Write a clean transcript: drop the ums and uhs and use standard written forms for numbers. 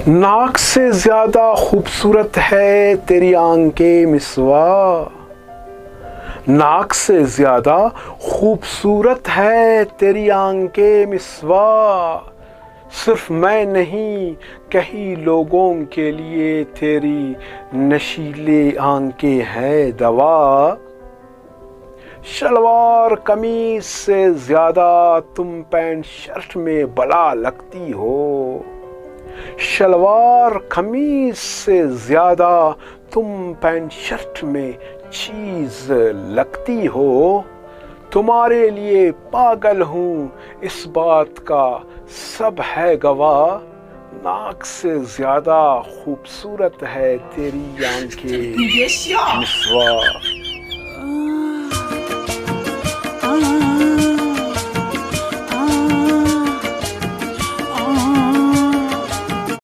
नाक से ज्यादा खूबसूरत है तेरी आंखें मिसवा। नाक से ज्यादा खूबसूरत है तेरी आंखें मिसवा। सिर्फ मैं नहीं कई लोगों के लिए तेरी नशीले आंखें हैं दवा। शलवार कमीज से ज्यादा तुम पैंट शर्ट में बला लगती हो। शलवार कमीज से ज्यादा तुम पैंट शर्ट में चीज लगती हो। तुम्हारे लिए पागल हूँ इस बात का सब है गवाह। नाक से ज्यादा खूबसूरत है तेरी आंखें मिसवा।